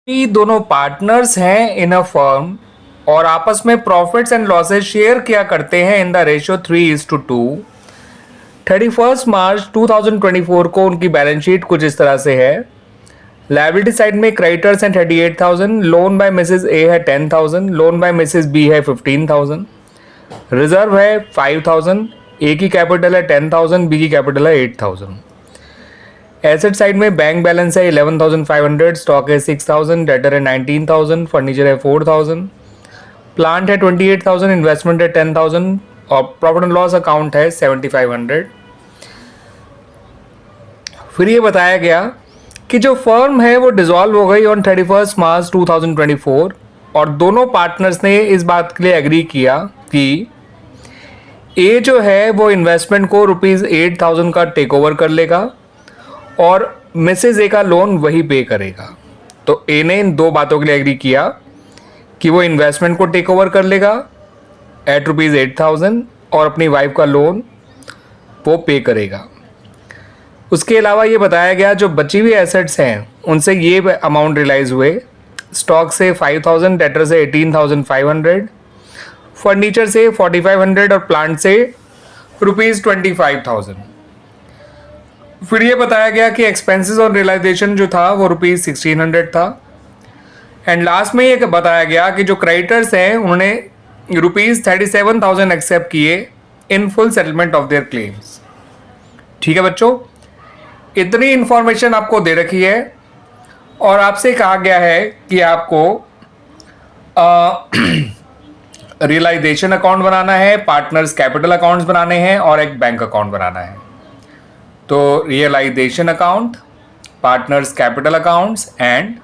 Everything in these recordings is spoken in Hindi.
कि दोनों पार्टनर्स हैं इन अ फर्म और आपस में प्रॉफिट्स एंड लॉसेस शेयर किया करते हैं इन द रेशियो 3:2। 31 मार्च 2024 को उनकी बैलेंस शीट कुछ इस तरह से है। लायबिलिटी साइड में क्रेडिटर्स हैं 38,000, लोन बाय मिसेस ए है 10,000, लोन बाय मिसेस बी है 15,000, रिजर्व है 5,000, ए की कैपिटल है 10,000, बी की कैपिटल है 8,000। एसेट साइड में बैंक बैलेंस है 11,500, स्टॉक है 6,000, डेटर है 19,000, फर्नीचर है 4,000, प्लांट है 28,000, इन्वेस्टमेंट है 10,000 और प्रॉफिट एंड लॉस अकाउंट है 7,500। फिर ये बताया गया कि जो फर्म है वो डिसॉल्व हो गई ऑन 31 मार्च 2024 और दोनों पार्टनर्स ने इस बात के लिए एग्री किया कि ए जो है वो इन्वेस्टमेंट को ₹8,000 का टेक ओवर कर लेगा और मिसेज ए का लोन वही पे करेगा। तो ए ने इन दो बातों के लिए एग्री किया कि वो इन्वेस्टमेंट को टेक ओवर कर लेगा एट ₹8,000 और अपनी वाइफ का लोन वो पे करेगा। उसके अलावा ये बताया गया जो बची हुई एसेट्स हैं उनसे ये अमाउंट रियलाइज हुए। स्टॉक से 5,000, डेटर से 18,500, फर्नीचर से 4,500 और प्लांट से ₹25,000। फिर ये बताया गया कि एक्सपेंसेस और रियलाइजेशन जो था वो ₹1,600 था। एंड लास्ट में ये बताया गया कि जो क्रेडिटर्स हैं उन्होंने ₹37,000 एक्सेप्ट किए in full settlement of their claims. ठीक है बच्चों, इतनी इंफॉर्मेशन आपको दे रखी है और आपसे कहा गया है कि आपको रियलाइजेशन अकाउंट बनाना है, पार्टनर्स कैपिटल अकाउंट्स बनाने हैं और एक बैंक अकाउंट बनाना है। तो realisation account, partners capital accounts and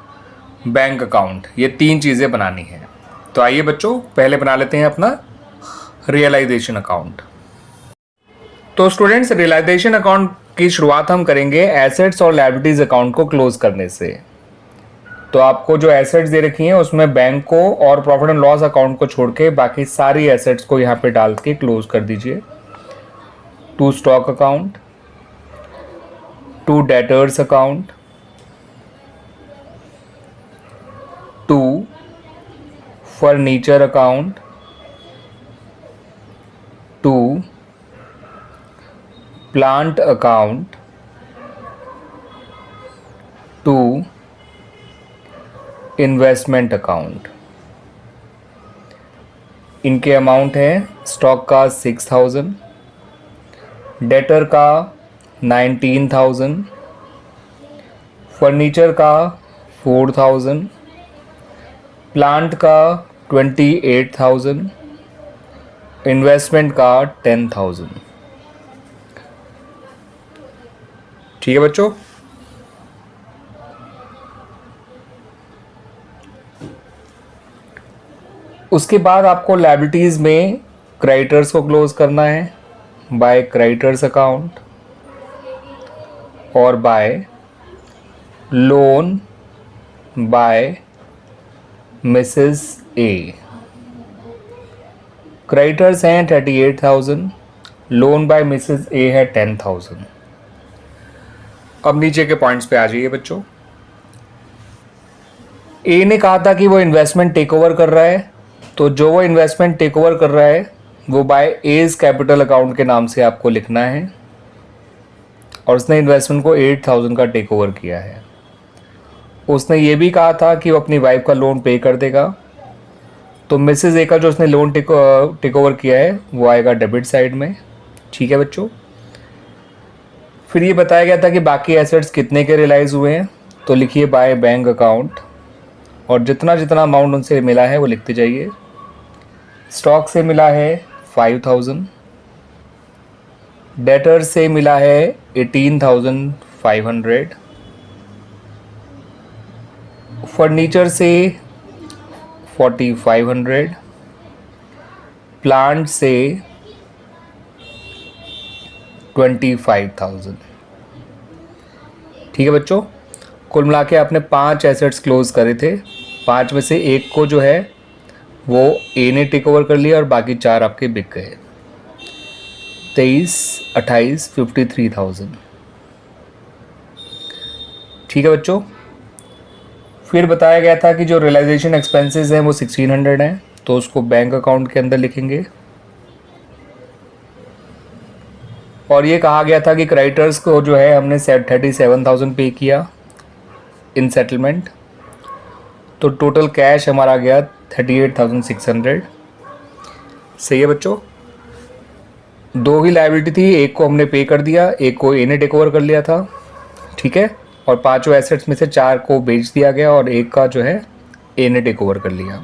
bank account, ये तीन चीज़ें बनानी है। तो आइए बच्चों पहले बना लेते हैं अपना रियलाइजेशन अकाउंट। तो स्टूडेंट्स, रियलाइजेशन अकाउंट की शुरुआत हम करेंगे एसेट्स और लायबिलिटीज अकाउंट को क्लोज करने से। तो आपको जो एसेट्स दे रखी हैं उसमें बैंक को और प्रॉफिट एंड लॉस अकाउंट को छोड़ के बाकी सारी एसेट्स को यहाँ पे डाल के क्लोज कर दीजिए। To stock account, to debtors account, to furniture account, to plant account, to investment account. इनके अमाउंट है स्टॉक का 6,000, डेटर का 19,000, फर्नीचर का 4,000, प्लांट का 28,000, इन्वेस्टमेंट का 10,000। ठीक है बच्चों, उसके बाद आपको लायबिलिटीज में क्रेडिटर्स को क्लोज करना है बाय क्रेडिटर्स अकाउंट और bye loan by Mrs A. Creditors हैं 38,000, लोन बाय मिसेस ए है 10,000। अब नीचे के पॉइंट्स पे आ जाइए बच्चों। ए ने कहा था कि वो इन्वेस्टमेंट टेक ओवर कर रहा है, तो जो वो इन्वेस्टमेंट टेक ओवर कर रहा है वो बाय एज कैपिटल अकाउंट के नाम से आपको लिखना है और उसने इन्वेस्टमेंट को 8,000 का टेक ओवर किया है। उसने ये भी कहा था कि वो अपनी वाइफ का लोन पे कर देगा, तो मिसेज ए का जो उसने लोन टेक ओवर किया है वो आएगा डेबिट साइड में। ठीक है बच्चों, फिर ये बताया गया था कि बाकी एसेट्स कितने के रियलाइज हुए हैं, तो लिखिए बाय बैंक अकाउंट और जितना जितना अमाउंट उनसे मिला है वो लिखते जाइए। स्टॉक से मिला है 5,000, डेटर से मिला है 18,500, फर्नीचर से 4,500, प्लांट से 25,000। ठीक है बच्चों, कुल मिला के आपने 5 एसेट्स क्लोज करे थे। 5 में से एक को जो है वो ए ने टेक ओवर कर लिया और बाकी 4 आपके बिक गए। 23, 28, 53,000। ठीक है बच्चों, फिर बताया गया था कि जो रियलाइजेशन एक्सपेंसेस हैं वो 1600 हैं, तो उसको बैंक अकाउंट के अंदर लिखेंगे। और ये कहा गया था कि क्रेडिटर्स को जो है हमने 37,000 पे किया इन सेटलमेंट, तो टोटल कैश हमारा गया 38,600। सही है बच्चों। दो ही लायबिलिटी थी, एक को हमने पे कर दिया, एक को ए ने टेक ओवर कर लिया था, ठीक है। और पांचों एसेट्स में से 4 को बेच दिया गया और एक का जो है ए ने टेक ओवर कर लिया।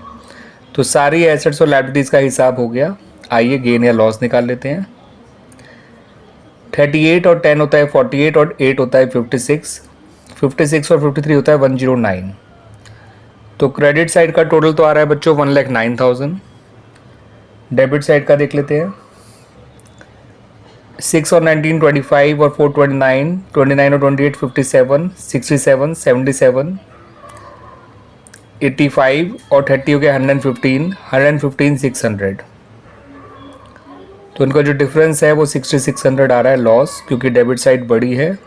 तो सारी एसेट्स और लायबिलिटीज़ का हिसाब हो गया। आइए गेन या लॉस निकाल लेते हैं। 38 और 10 होता है 48 और 8 होता है 56, 56 और 53 होता है 109। तो क्रेडिट साइड का टोटल तो आ रहा है बच्चों 1,09,000। डेबिट साइड का देख लेते हैं। 6 और 19 25 और 4 29, 29 और 28 57, 67 77, 85 और 30 हो गया 115, 115 600। तो इनका जो डिफरेंस है वो 6600 आ रहा है लॉस, क्योंकि डेबिट साइड बड़ी है।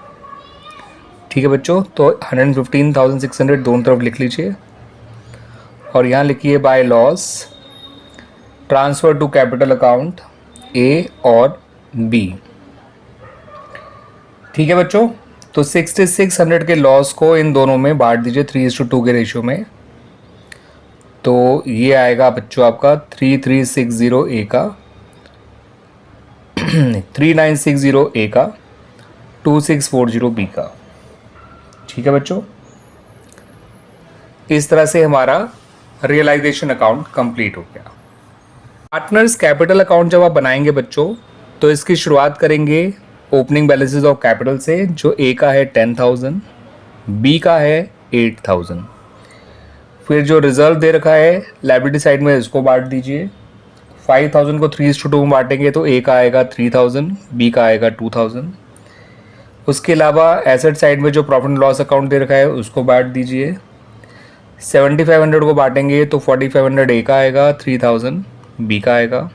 ठीक है बच्चों, तो 115,600 दोनों तरफ लिख लीजिए और यहाँ लिखिए by loss transfer to capital account A और बी। ठीक है बच्चों, तो 6600 के लॉस को इन दोनों में बांट दीजिए 3:2 के रेशियो में। तो ये आएगा बच्चों आपका 3360 ए का 3960 ए का 2640 बी का। ठीक है बच्चों, इस तरह से हमारा रियलाइजेशन अकाउंट कंप्लीट हो गया। पार्टनर्स कैपिटल अकाउंट जब आप बनाएंगे बच्चों, तो इसकी शुरुआत करेंगे ओपनिंग बैलेंसेस ऑफ कैपिटल से, जो ए का है 10,000, बी का है 8,000। फिर जो रिजर्व दे रखा है लायबिलिटी साइड में इसको बांट दीजिए। 5,000 को 3:2 में बांटेंगे तो ए का आएगा 3,000, बी का आएगा 2,000। उसके अलावा एसेट साइड में जो प्रॉफिट एंड लॉस अकाउंट दे रखा है उसको बांट दीजिए। 7,500 को बांटेंगे तो 4,500 ए का आएगा, 3,000 बी का आएगा।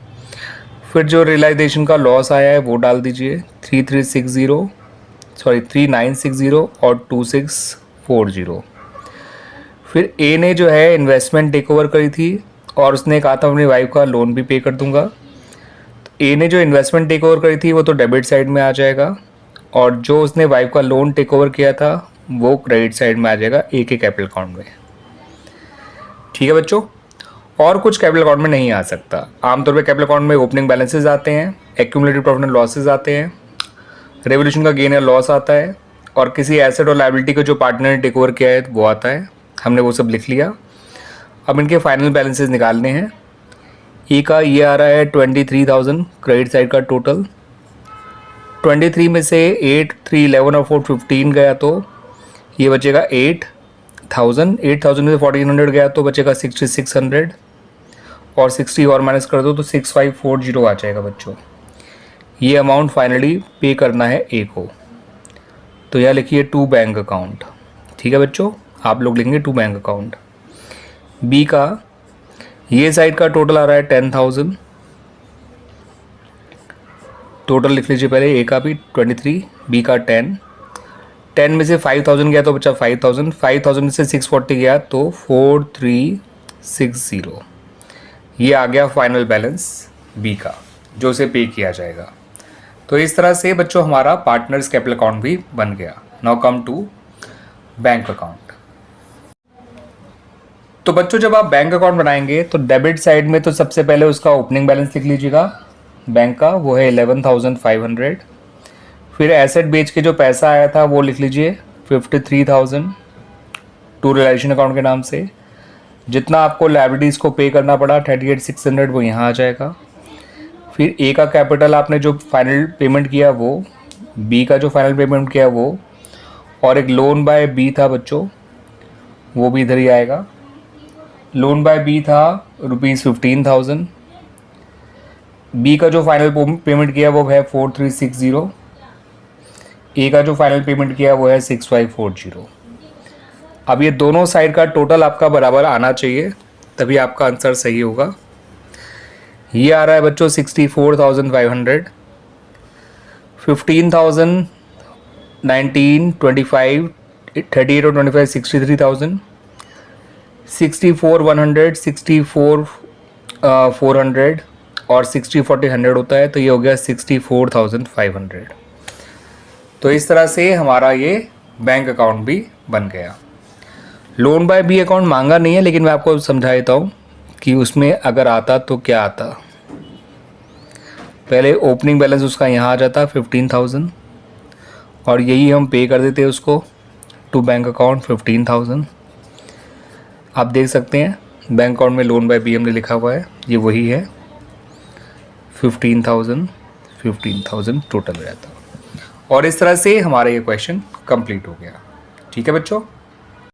फिर जो रियलाइजेशन का लॉस आया है वो डाल दीजिए 3960 और 2640। फिर ए ने जो है इन्वेस्टमेंट टेक ओवर करी थी और उसने कहा था अपनी वाइफ का लोन भी पे कर दूंगा। तो ए ने जो इन्वेस्टमेंट टेक ओवर करी थी वो तो डेबिट साइड में आ जाएगा, और जो उसने वाइफ का लोन टेक ओवर किया था वो क्रेडिट साइड में आ जाएगा ए के कैपिटल अकाउंट में। ठीक है बच्चों, और कुछ कैपिटल अकाउंट में नहीं आ सकता। आमतौर पे कैपिटल अकाउंट में ओपनिंग बैलेंसेस आते हैं, एक्यूमुलेटेड प्रॉफिट एंड लॉसेस आते हैं, रेवोल्यूशन का गेन या लॉस आता है, और किसी एसेट और लायबिलिटी को जो पार्टनर ने टेक ओवर किया है वो आता है। हमने वो सब लिख लिया। अब इनके फाइनल बैलेंसेस निकालने हैं। ई का ये आ रहा है 23,000 क्रेडिट साइड का टोटल। 23 में से 8, 3, 11 और 4 15 गया तो ये बचेगा 8,000। 8,000 में से 1,400 गया तो बचेगा 6,600, और 60 और माइनस कर दो तो 6,540 आ जाएगा बच्चों। ये अमाउंट फाइनली पे करना है ए को, तो यह लिखिए टू बैंक अकाउंट। ठीक है बच्चों, आप लोग लिखेंगे टू बैंक अकाउंट। बी का ये साइड का टोटल आ रहा है 10,000, टोटल लिख लीजिए पहले। ए का भी 23, बी का 10। 10 में से 5,000 गया तो बचा 5,000, 5,000 में से 640 गया तो 4,360। ये आ गया फाइनल बैलेंस बी का, जो उसे पे किया जाएगा। तो इस तरह से बच्चों हमारा पार्टनर्स कैपिटल अकाउंट भी बन गया। Now come to bank account. तो बच्चों जब आप बैंक अकाउंट बनाएंगे तो डेबिट साइड में तो सबसे पहले उसका ओपनिंग बैलेंस लिख लीजिएगा बैंक का, वो है 11,500। फिर एसेट बेच के जो पैसा आया था वो लिख लीजिए 53,000 टू रियलाइजेशन अकाउंट के नाम से। जितना आपको लायबिलिटीज़ को पे करना पड़ा 38,600 वो यहाँ आ जाएगा। फिर ए का कैपिटल आपने जो फाइनल पेमेंट किया वो, बी का जो फाइनल पेमेंट किया वो, और एक लोन बाय बी था बच्चों वो भी इधर ही आएगा। लोन बाय बी था ₹15,000। बी का जो फाइनल पेमेंट किया वो है 4,360। ए का जो फाइनल पेमेंट किया वो है 6,540। अब ये दोनों साइड का टोटल आपका बराबर आना चाहिए, तभी आपका आंसर सही होगा। ये आ रहा है बच्चों 64,500, 15,000, 19, 25, 38 और 25 63,000, 64,100, 64,400 और 60,40,100 होता है, तो ये हो गया 64,500। तो इस तरह से हमारा ये बैंक अकाउंट भी बन गया। लोन बाय बी अकाउंट मांगा नहीं है, लेकिन मैं आपको समझा देता हूँ कि उसमें अगर आता तो क्या आता। पहले ओपनिंग बैलेंस उसका यहाँ आ जाता 15,000 और यही हम पे कर देते उसको टू बैंक अकाउंट 15,000। आप देख सकते हैं बैंक अकाउंट में लोन बाय बी हमने लिखा हुआ है, ये वही है 15,000 टोटल हो जाता। और इस तरह से हमारा ये क्वेश्चन कंप्लीट हो गया। ठीक है बच्चों।